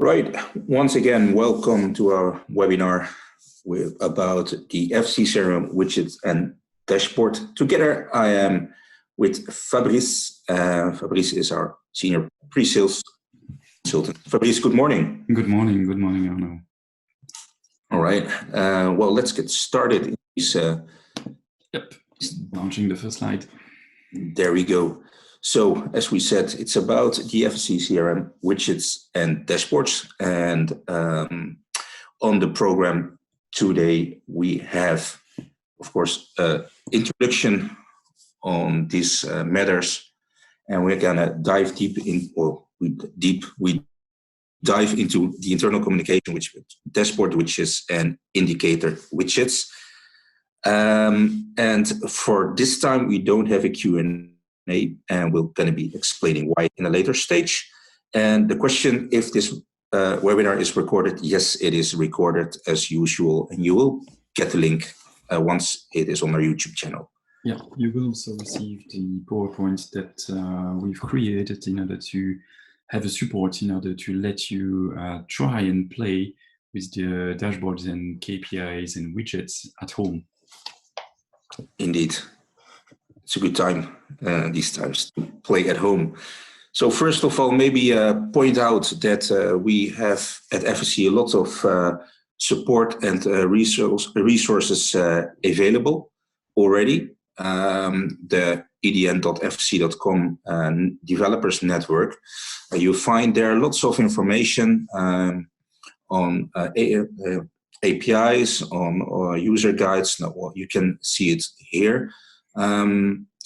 Right. Once again, welcome to our webinar about the Efficy CRM widgets and dashboard. Together, I am with Fabrice. Fabrice is our senior pre-sales consultant. Fabrice, good morning. Good morning. Good morning, Arno. All right. Well, let's get started. Launching the first slide. There we go. So, as we said, it's about the Efficy CRM widgets and dashboards. And on the program today, we have, of course, introduction on these matters, and we're gonna dive deep in, or we dive into the internal communication with dashboard widgets and indicator widgets. And for this time, we don't have a Q&A, and we're going to be explaining why in a later stage. And the question, if this webinar is recorded, yes, it is recorded as usual, and you will get the link once it is on our YouTube channel. Yeah, you will also receive the PowerPoint that we've created in order to have a support in order to let you try and play with the dashboards and KPIs and widgets at home. Indeed. It's a good time, these times, to play at home. So first of all, maybe point out that we have at Efficy a lot of support and resources available already. The edn.efficy.com developers network. You find there lots of information on APIs, on user guides. Now, you can see it here.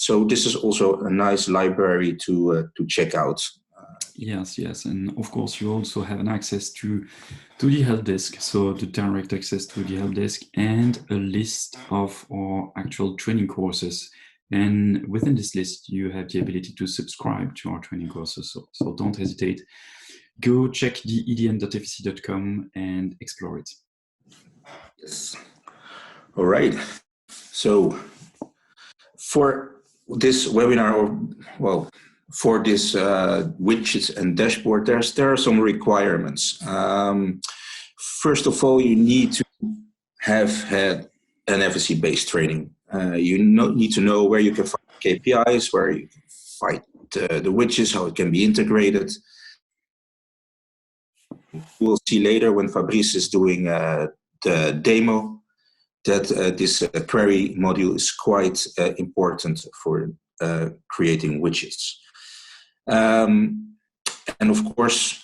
So this is also a nice library to check out. Yes, and of course you also have an access to the help desk, so the direct access to the help desk and a list of our actual training courses. And within this list, you have the ability to subscribe to our training courses. So don't hesitate. Go check the edn.efficy.com and explore it. Yes. All right. So for this webinar, for this widgets and dashboard, there are some requirements. First of all, you need to have had an Efficy-based training. You need to know where you can find KPIs, where you can find the widgets, how it can be integrated. We'll see later when Fabrice is doing the demo that this query module is quite important for creating widgets. And of course,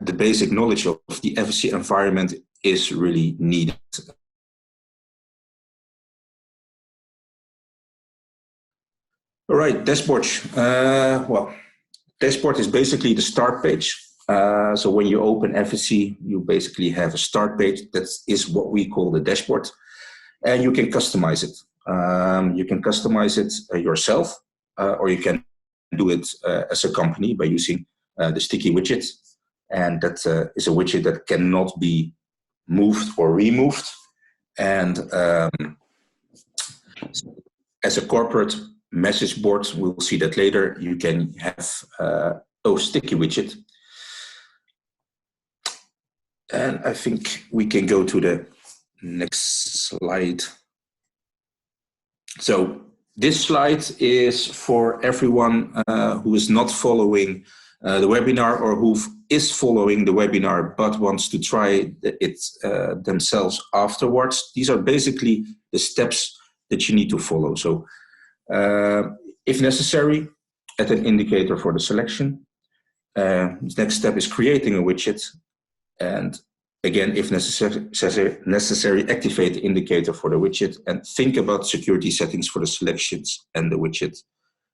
the basic knowledge of the Efficy environment is really needed. All right, dashboard. Dashboard is basically the start page. So when you open Efficy, you basically have a start page. That is what we call the dashboard. And you can customize it. You can customize it yourself, or you can do it as a company by using the sticky widget. And that is a widget that cannot be moved or removed. And as a corporate message board, we'll see that later, you can have a sticky widget. And I think we can go to the next slide. So this slide is for everyone who is not following the webinar, or who is following the webinar but wants to try it themselves afterwards. These are basically the steps that you need to follow. So if necessary, add an indicator for the selection. The next step is creating a widget. And again, if necessary, activate the indicator for the widget and think about security settings for the selections and the widget.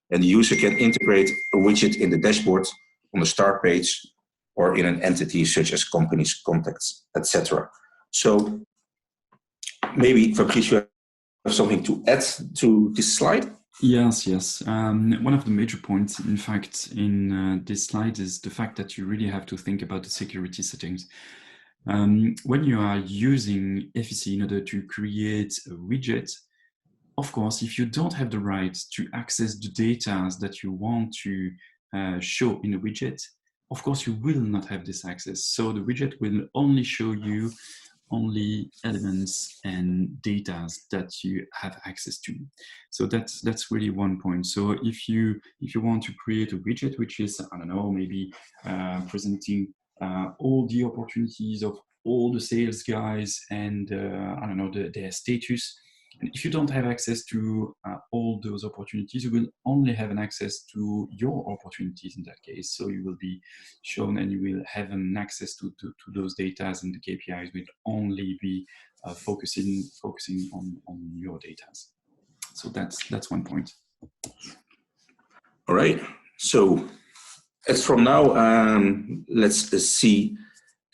And the user can integrate a widget in the dashboard, on the start page, or in an entity such as companies, contacts, etc. So maybe Fabrice, you have something to add to this slide? Yes. One of the major points, in fact, in this slide is the fact that you really have to think about the security settings. When you are using Efficy in order to create a widget, of course, if you don't have the right to access the data that you want to show in a widget, of course, you will not have this access. So the widget will only show you only elements and data that you have access to. So that's really one point. So if you want to create a widget which is, I don't know, maybe presenting all the opportunities of all the sales guys and I don't know, their status. And if you don't have access to all those opportunities, you will only have an access to your opportunities in that case. So you will be shown and you will have an access to those data, and the KPIs will only be focusing on your data. So that's one point. All right. So as from now, let's see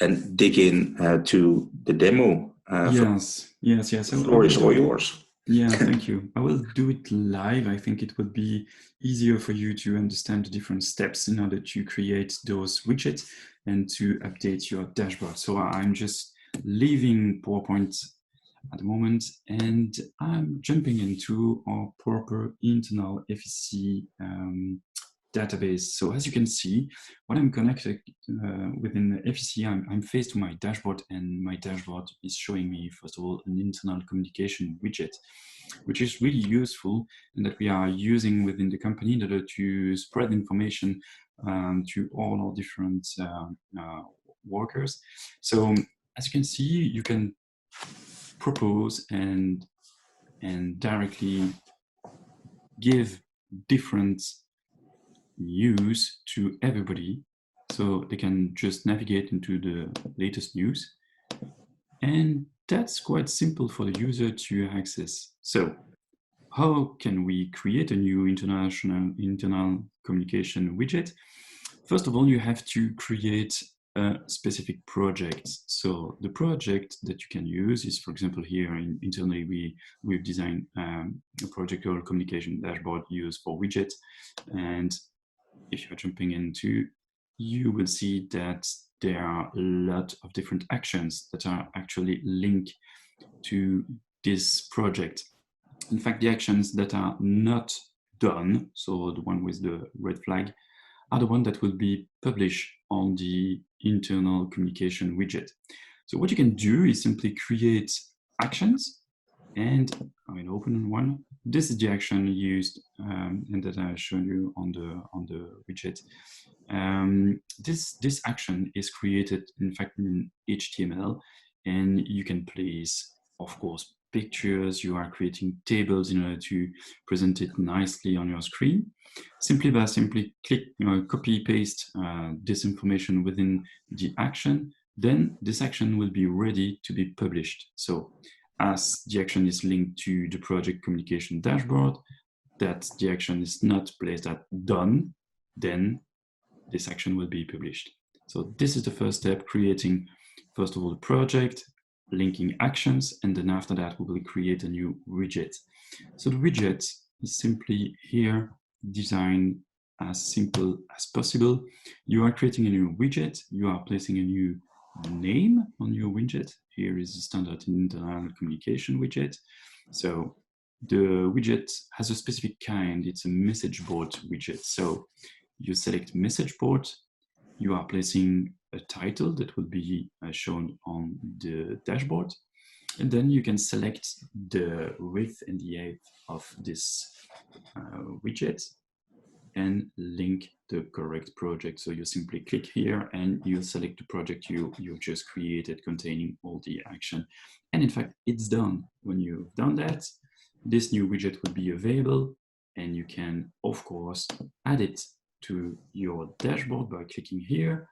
and dig in to the demo. Yes. The floor is all yours. Yeah, thank you. I will do it live. I think it would be easier for you to understand the different steps in order to create those widgets and to update your dashboard. So I'm just leaving PowerPoint at the moment, and I'm jumping into our proper internal Efficy database. So as you can see, when I'm connected within Efficy, I'm faced to my dashboard, and my dashboard is showing me, first of all, an internal communication widget, which is really useful and that we are using within the company in order to spread information to all our different workers. So as you can see, you can propose and directly give different news to everybody, so they can just navigate into the latest news, and that's quite simple for the user to access. So how can we create a new internal communication widget? First of all, you have to create a specific project. So the project that you can use is, for example, here internally we've designed a project called communication dashboard used for widget. And if you're jumping into, you will see that there are a lot of different actions that are actually linked to this project. In fact, the actions that are not done, so the one with the red flag, are the one that will be published on the internal communication widget. So what you can do is simply create actions, and I will open one. This is the action used and that I showed you on the widget. This action is created, in fact, in HTML, and you can place, of course, pictures. You are creating tables in order to present it nicely on your screen. Simply click, copy paste this information within the action. Then this action will be ready to be published. So as the action is linked to the project communication dashboard, that the action is not placed at done, then this action will be published. So this is the first step, creating, first of all, the project, linking actions, and then after that we will create a new widget. So the widget is simply here designed as simple as possible. You are creating a new widget, you are placing a new name on your widget. Here is the standard internal communication widget. So the widget has a specific kind, it's a message board widget. So you select message board, you are placing a title that will be shown on the dashboard, and then you can select the width and the height of this widget and link the correct project. So you simply click here and you select the project you just created containing all the action. And in fact, it's done. When you've done that, this new widget will be available, and you can, of course, add it to your dashboard by clicking here,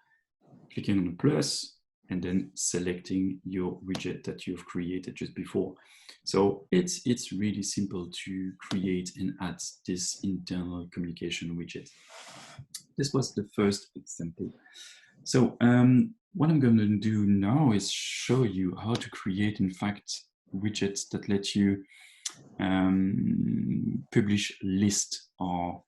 clicking on the plus, and then selecting your widget that you've created just before. So it's really simple to create and add this internal communication widget. This was the first example. So what I'm going to do now is show you how to create, in fact, widgets that let you publish list or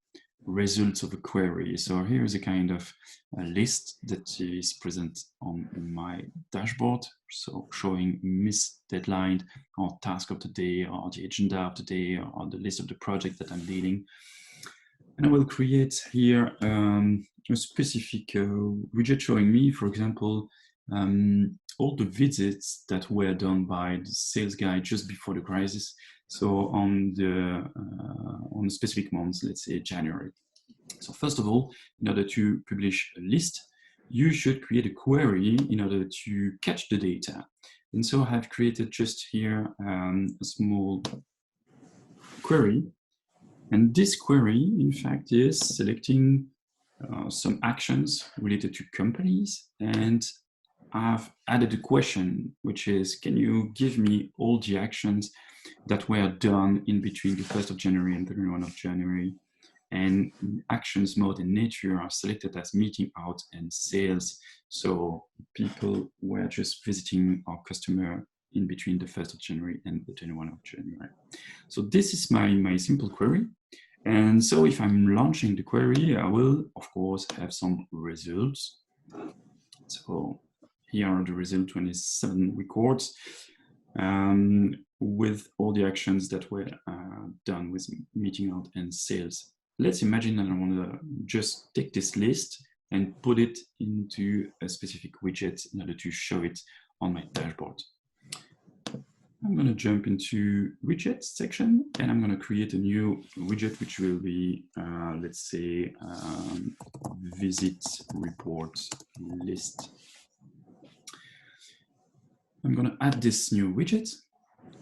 results of a query. So here is a kind of a list that is present on my dashboard, so showing missed deadline or task of the day or the agenda of the day or the list of the project that I'm leading. And I will create here a specific widget showing me, for example, all the visits that were done by the sales guy just before the crisis. So on the specific months, let's say January. So first of all, in order to publish a list, you should create a query in order to catch the data. And so I've created just here a small query. And this query, in fact, is selecting some actions related to companies. And I've added a question, which is, can you give me all the actions that were done in between the 1st of January and the 31st of January? And actions, mode, and nature are selected as meeting out and sales. So people were just visiting our customer in between the 1st of January and the 21st of January. So this is my simple query. And so if I'm launching the query, I will, of course, have some results. So here are the result 27 records with all the actions that were done with meeting out and sales. Let's imagine that I want to just take this list and put it into a specific widget in order to show it on my dashboard. I'm going to jump into widgets section, and I'm going to create a new widget, which will be, let's say, visit report list. I'm going to add this new widget,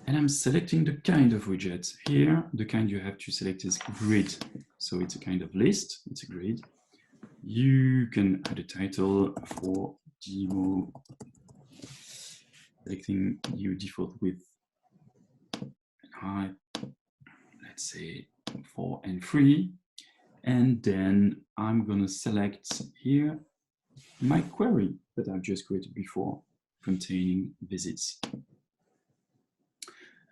and I'm selecting the kind of widget. Here, the kind you have to select is grid. So it's a kind of list, it's a grid. You can add a title for demo, selecting your default width and height, let's say 4 and 3. And then I'm going to select here my query that I've just created before, containing visits.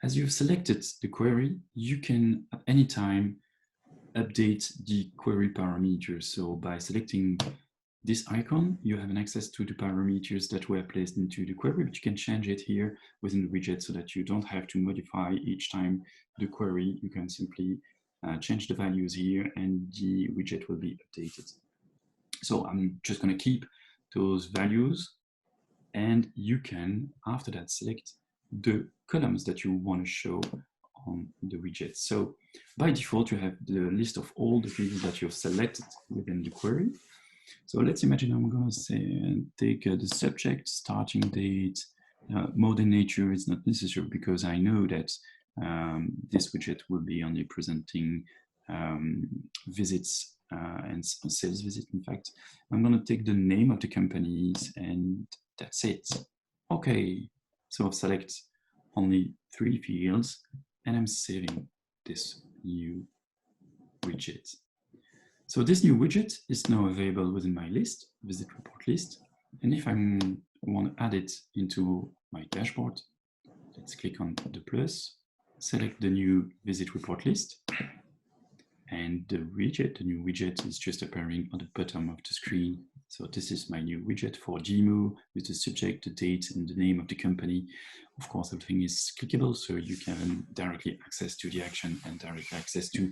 As you've selected the query, you can at any time update the query parameters. So by selecting this icon, you have an access to the parameters that were placed into the query, but you can change it here within the widget so that you don't have to modify each time the query. You can simply change the values here and the widget will be updated. So I'm just going to keep those values, and you can, after that, select the columns that you want to show on the widget. So by default, you have the list of all the fields that you've selected within the query. So let's imagine I'm going to say take the subject, starting date, mode and nature is not necessary because I know that this widget will be only presenting visits and sales visit. In fact, I'm going to take the name of the companies and that's it. Okay, so I've selected only 3 fields and I'm saving this new widget. So this new widget is now available within my list, visit report list. And if I want to add it into my dashboard, let's click on the plus, select the new visit report list. And the new widget is just appearing on the bottom of the screen. So this is my new widget for demo with the subject, the date, and the name of the company. Of course, everything is clickable, so you can directly access to the action and direct access to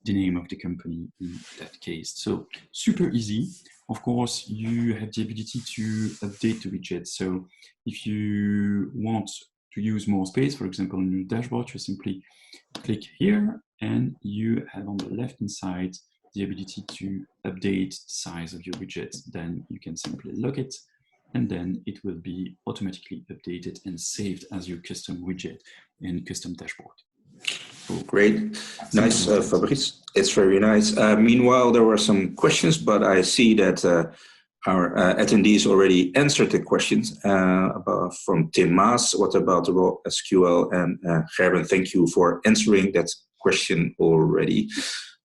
the name of the company in that case. So super easy. Of course, you have the ability to update the widget. So if you want to use more space, for example, in your dashboard, you simply click here and you have on the left-hand side the ability to update the size of your widget. Then you can simply lock it and then it will be automatically updated and saved as your custom widget in custom dashboard. Great. Nice, Fabrice. It's very nice. Meanwhile, there were some questions, but I see that our attendees already answered the questions from Tim Maas. What about the raw SQL? And Gerben, thank you for answering that question already.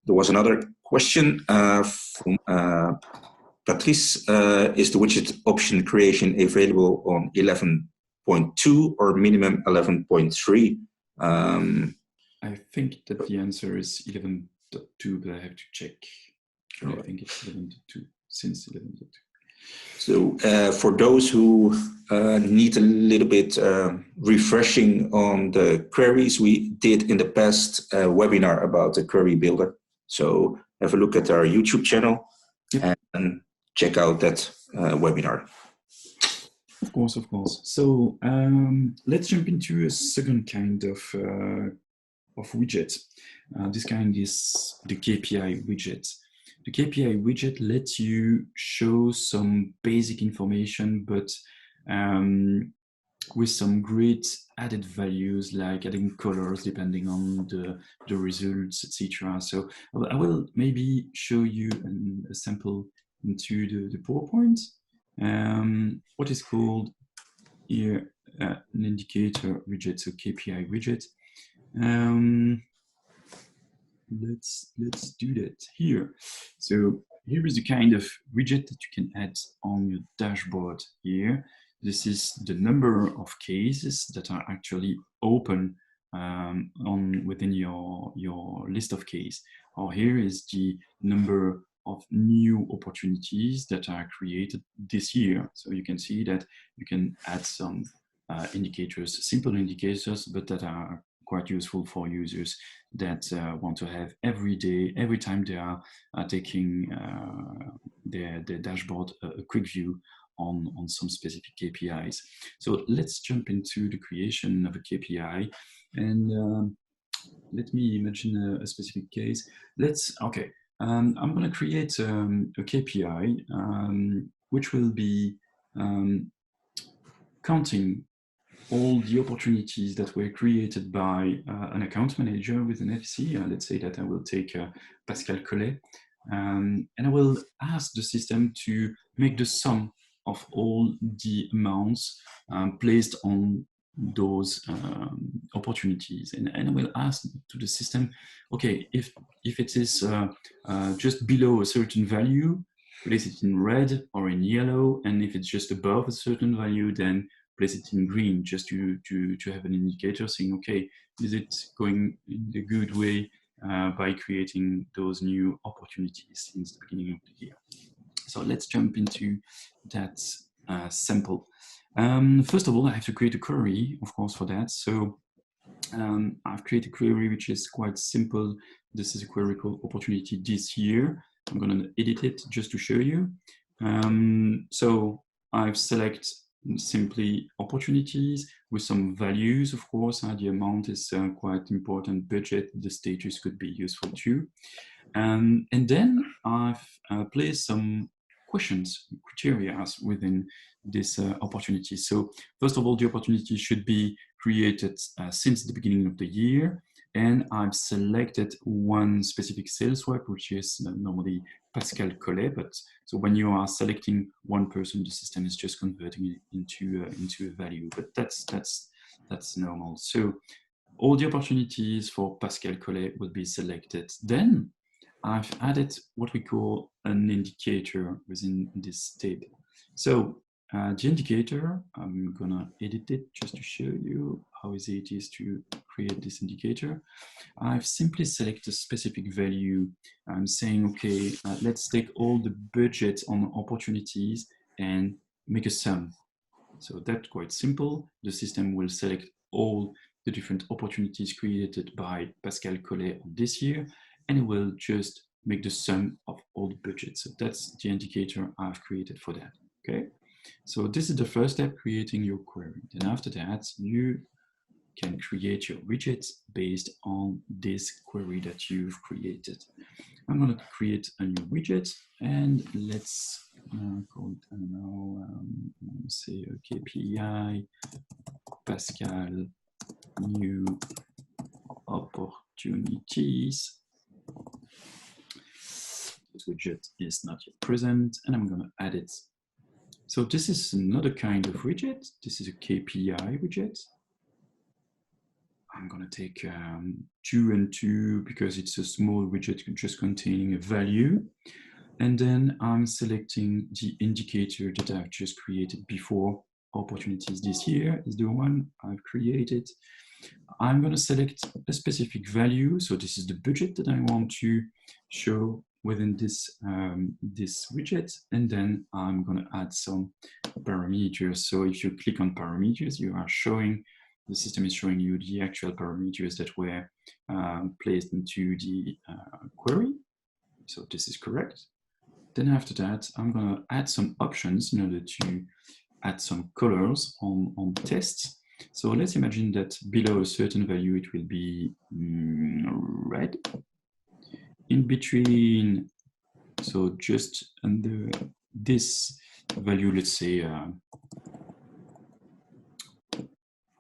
There was another question from Patrice. Is the widget option creation available on 11.2 or minimum 11.3? I think that the answer is 11.2, but I have to check. Right. I think it's 11.2, since 11.2. So for those who need a little bit refreshing on the queries, we did in the past webinar about the query builder. So have a look at our YouTube channel and check out that webinar. Of course, of course. So let's jump into a second kind of widget. This kind is the KPI widget. The KPI widget lets you show some basic information, but with some great added values like adding colors depending on the results, etc. So I will maybe show you a sample into the PowerPoint. What is called here an indicator widget, so KPI widget. Let's do that here. So here is the kind of widget that you can add on your dashboard here. This is the number of cases that are actually open within your list of case. Or here is the number of new opportunities that are created this year. So you can see that you can add some indicators, simple indicators, but that are quite useful for users that want to have every day, every time they are taking their dashboard, a quick view on some specific KPIs. So let's jump into the creation of a KPI, and let me imagine a specific case. I'm going to create a KPI which will be counting all the opportunities that were created by an account manager within Efficy. Let's say that I will take Pascal Collet, and I will ask the system to make the sum of all the amounts placed on those opportunities, and I will ask to the system, okay, if it is just below a certain value, place it in red or in yellow, and if it's just above a certain value, then place it in green, just to have an indicator saying, okay, is it going in the good way by creating those new opportunities since the beginning of the year. So let's jump into that sample. First of all, I have to create a query, of course, for that. So I've created a query which is quite simple. This is a query called opportunity this year. I'm going to edit it just to show you. So I've selected simply opportunities with some values, of course. The amount is quite important. Budget, the status could be useful too. And then I've placed some questions, criteria within this opportunity. So first of all, the opportunity should be created since the beginning of the year. And I've selected one specific sales rep, which is normally Pascal Collet. But so when you are selecting one person, the system is just converting it into a value. But that's normal. So all the opportunities for Pascal Collet will be selected. Then I've added what we call an indicator within this table. So the indicator, I'm gonna edit it just to show you how easy it is to create this indicator. I've simply selected a specific value. I'm saying, okay, let's take all the budget on opportunities and make a sum. So that's quite simple. The system will select all the different opportunities created by Pascal Collet on this year, and it will just make the sum of all the budgets. So that's the indicator I've created for that, okay? So this is the first step, creating your query. Then after that, you can create your widgets based on this query that you've created. I'm going to create a new widget, and let's call it, I don't know, say a KPI Pascal new opportunities. This widget is not yet present, and I'm going to add it. So this is another kind of widget. This is a KPI widget. I'm going to take 2 and 2 because it's a small widget just containing a value. And then I'm selecting the indicator that I've just created before. Opportunities this year is the one I've created. I'm going to select a specific value. So this is the budget that I want to show within this, this widget. And then I'm going to add some parameters. So if you click on parameters, you are showing, the system is showing you the actual parameters that were placed into the query. So this is correct. Then after that, I'm going to add some options in order to add some colors on tests. So let's imagine that below a certain value, it will be red. In between, so just under this value, let's say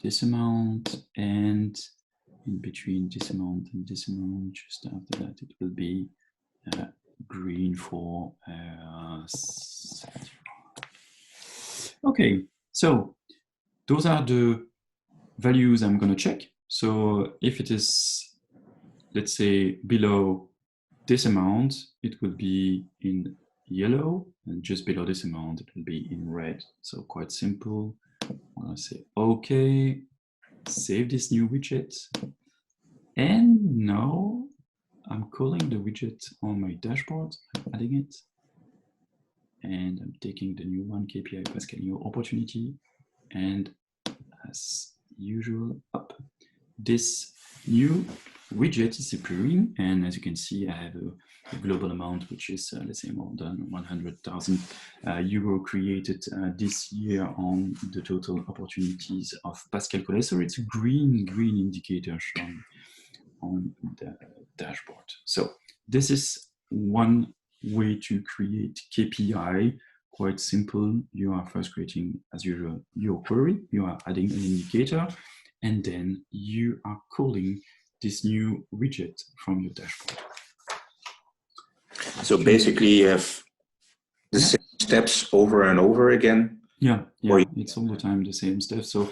this amount, and in between this amount and this amount, just after that, it will be green for okay, so those are the values I'm going to check. So if it is, let's say, below this amount, it will be in yellow, and just below this amount, it will be in red. So quite simple. I'm going to say okay, save this new widget, and now I'm calling the widget on my dashboard. I'm adding it, and I'm taking the new one, KPI Pascal new opportunity, and as usual, up. This new widget is appearing, and as you can see, I have a global amount which is, let's say, more than 100,000 euro created this year on the total opportunities of Pascal Collet. So it's a green indicator shown on the dashboard. So this is one way to create KPI. Quite simple. You are first creating, as usual, your query. You are adding an indicator, and then you are calling this new widget from your dashboard. So basically, you have the same steps over and over again. Yeah, it's all the time the same stuff. So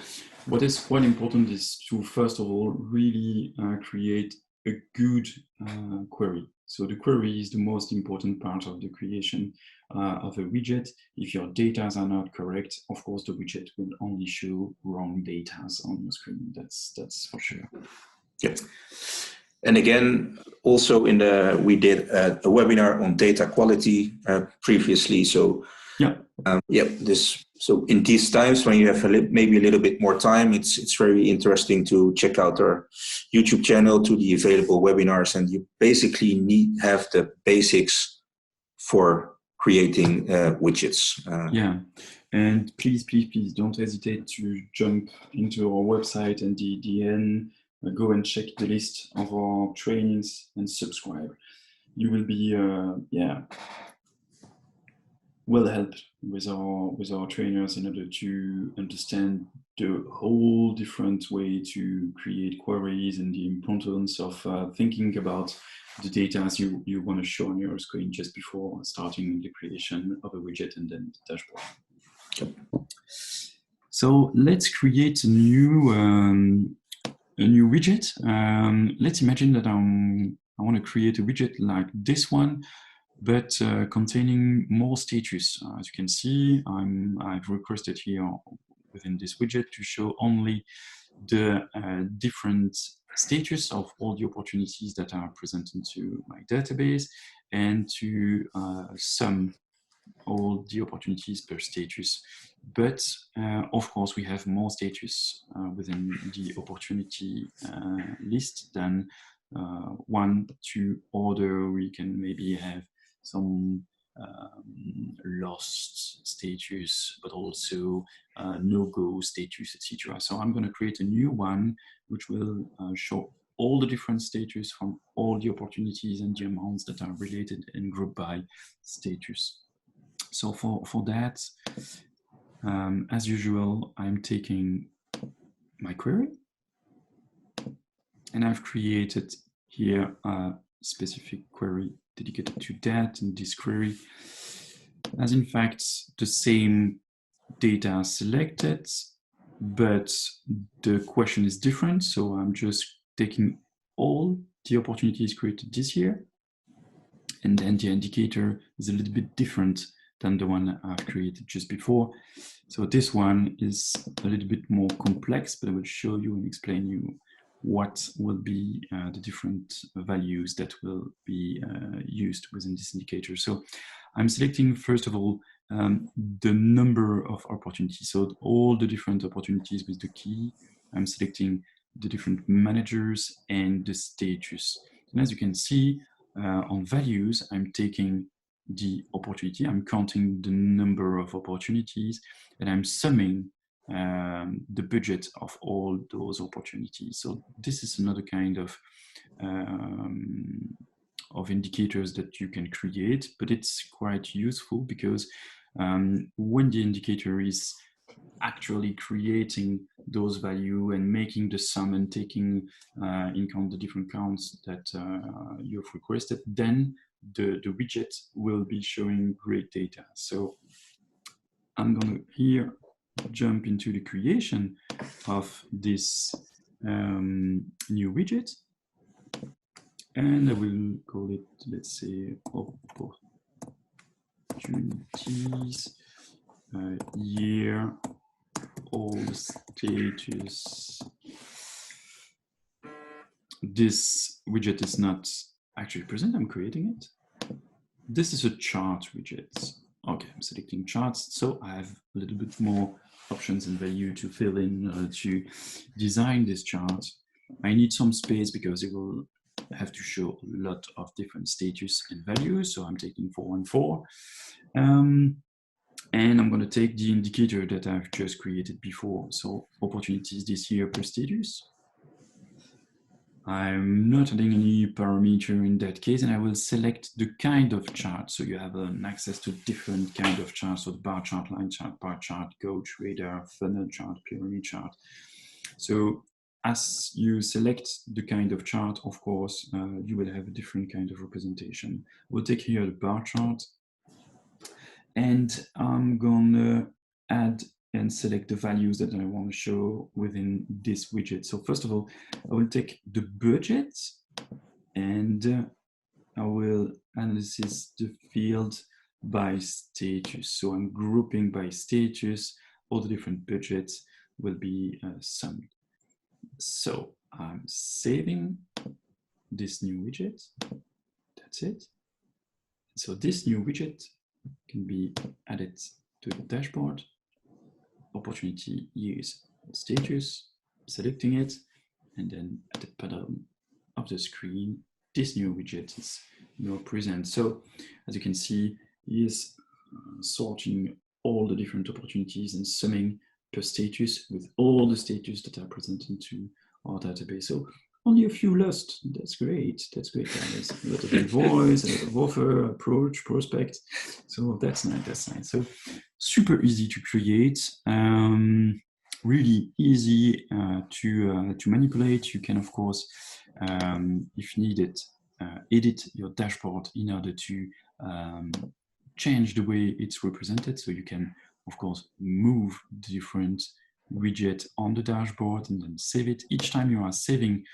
what is quite important is to, first of all, really create a good query. So the query is the most important part of the creation of a widget. If your data are not correct, of course, the widget will only show wrong data on your screen. That's for sure. Yeah. And again, also we did a webinar on data quality previously. So so in these times when you have maybe a little bit more time, it's very interesting to check out our YouTube channel, to the available webinars, and you basically have the basics for creating widgets. And please don't hesitate to jump into our website and the DN. Go and check the list of our trainings and subscribe. You will be well helped with our trainers in order to understand the whole different way to create queries and the importance of thinking about the data as you want to show on your screen just before starting the creation of a widget and then the dashboard. So let's create a new widget. Let's imagine that I want to create a widget like this one, but containing more status. As you can see, I've requested here within this widget to show only the different status of all the opportunities that are present into my database, and to sum all the opportunities per status. But of course, we have more status within the opportunity list than one to order. We can maybe have some lost status, but also no-go status, etc. So I'm going to create a new one which will show all the different status from all the opportunities and the amounts that are related and grouped by status. So for that, as usual, I'm taking my query, and I've created here a specific query dedicated to that, and this query has in fact the same data selected, but the question is different. So I'm just taking all the opportunities created this year, and then the indicator is a little bit different than the one I've created just before. So this one is a little bit more complex, but I will show you and explain you what will be the different values that will be used within this indicator. So I'm selecting, first of all, the number of opportunities. So all the different opportunities with the key. I'm selecting the different managers and the status. And as you can see, on values, I'm taking the opportunity, I'm counting the number of opportunities, and I'm summing the budget of all those opportunities. So this is another kind of indicators that you can create, but it's quite useful because when the indicator is actually creating those value and making the sum and taking in count the different counts that you've requested, then the widget will be showing great data. So I'm going to here jump into the creation of this new widget, and I will call it, let's say, opportunities year all status. This widget is not actually present, I'm creating it. This is a chart widget. Okay, I'm selecting charts, so I have a little bit more options and value to fill in to design this chart. I need some space because it will have to show a lot of different status and values, so I'm taking 4 and 4. And I'm going to take the indicator that I've just created before. So opportunities this year per status. I'm not adding any parameter in that case, and I will select the kind of chart. So you have an access to different kind of charts. So the bar chart, line chart, bar chart, gauge, radar, funnel chart, pyramid chart. So as you select the kind of chart, of course, you will have a different kind of representation. We'll take here the bar chart. And I'm gonna add and select the values that I want to show within this widget. So first of all, I will take the budget and I will analyze the field by status. So I'm grouping by status, all the different budgets will be summed. So I'm saving this new widget, that's it. So this new widget can be added to the dashboard, opportunity years status, selecting it, and then at the bottom of the screen, this new widget is now present. So as you can see, he is sorting all the different opportunities and summing per status with all the status that are present into our database. So only a few lost. That's great. That's great, guys. A lot of invoice, a lot of offer, approach, prospect. So that's nice. That's nice. So super easy to create. Really easy to manipulate. You can, of course, if needed, edit your dashboard in order to change the way it's represented. So you can, of course, move different widget on the dashboard and then save it. Each time you are saving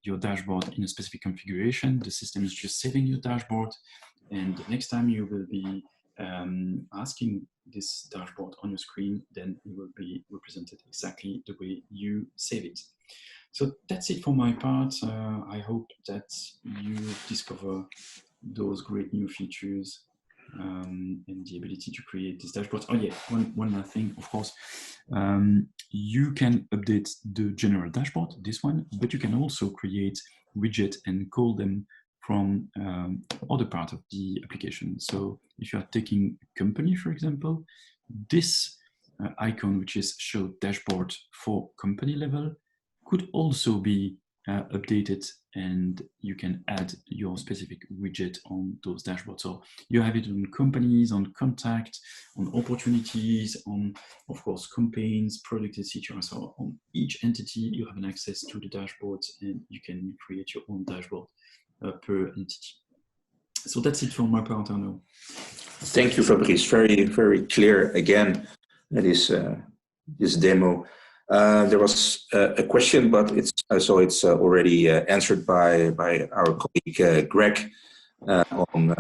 your dashboard in a specific configuration, the system is just saving your dashboard, and the next time you will be asking this dashboard on your screen, then it will be represented exactly the way you save it. So that's it for my part. I hope that you discover those great new features and the ability to create this dashboard. Oh yeah, one more thing, of course. You can update the general dashboard, this one, but you can also create widget and call them from other part of the application. So if you are taking a company, for example, this icon, which is show dashboard for company level, could also be updated, and you can add your specific widget on those dashboards. So you have it on companies, on contact, on opportunities, on, of course, campaigns, product, etc. So on each entity, you have an access to the dashboards, and you can create your own dashboard per entity. So that's it for my part, Arno. Thank you, Fabrice. Very, very clear again. That is this demo. There was a question, but I saw it's already answered by our colleague Greg on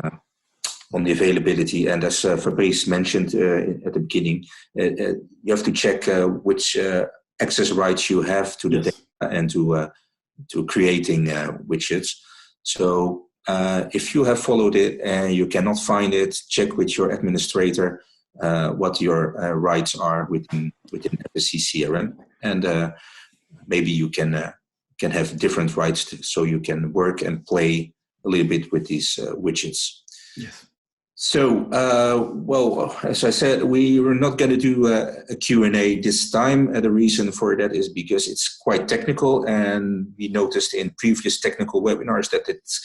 the availability. And as Fabrice mentioned at the beginning, you have to check which access rights you have to the data and to creating widgets. So if you have followed it and you cannot find it, check with your administrator what your rights are within Efficy CRM, and maybe you can have different rights so you can work and play a little bit with these widgets. Yes. So, well, as I said, we were not going to do a Q&A this time. The reason for that is because it's quite technical, and we noticed in previous technical webinars that it's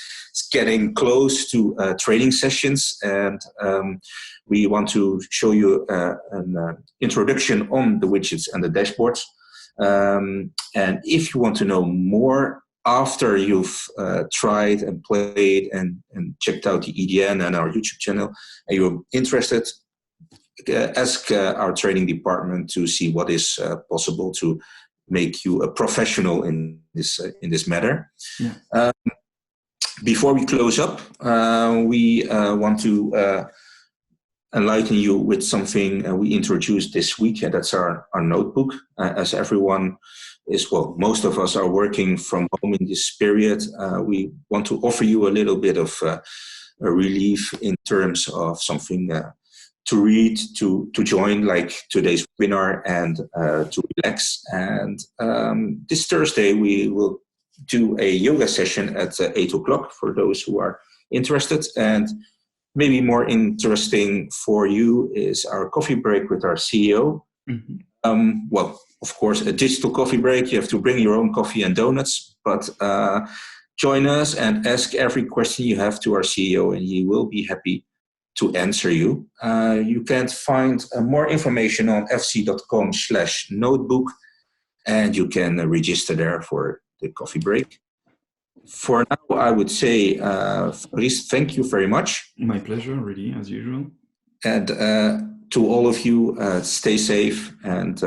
getting close to training sessions, and we want to show you an introduction on the widgets and the dashboards. And if you want to know more after you've tried and played and checked out the EDN and our YouTube channel, and you're interested, ask our training department to see what is possible to make you a professional in this matter. Yeah. Before we close up, we want to enlighten you with something we introduced this week, and that's our notebook. As everyone is, well, most of us are working from home in this period. We want to offer you a little bit of a relief in terms of something to read, to join, like today's webinar, and to relax. And this Thursday, we will do a yoga session at 8 o'clock for those who are interested. And maybe more interesting for you is our coffee break with our CEO. Mm-hmm. Well, of course, a digital coffee break. You have to bring your own coffee and donuts, but join us and ask every question you have to our CEO, and he will be happy to answer you. You can find more information on efficy.com/notebook, and you can register there for the coffee break. For now, I would say, Fabrice, thank you very much. My pleasure, really, as usual. And to all of you, stay safe, and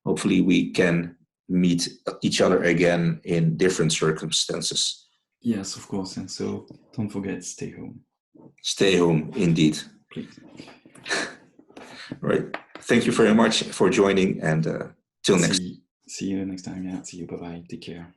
hopefully we can meet each other again in different circumstances. Yes, of course. And so don't forget, stay home. Stay home, indeed. Please. Right. Thank you very much for joining, and till next time. See you next time. Yeah. See you. Bye-bye. Take care.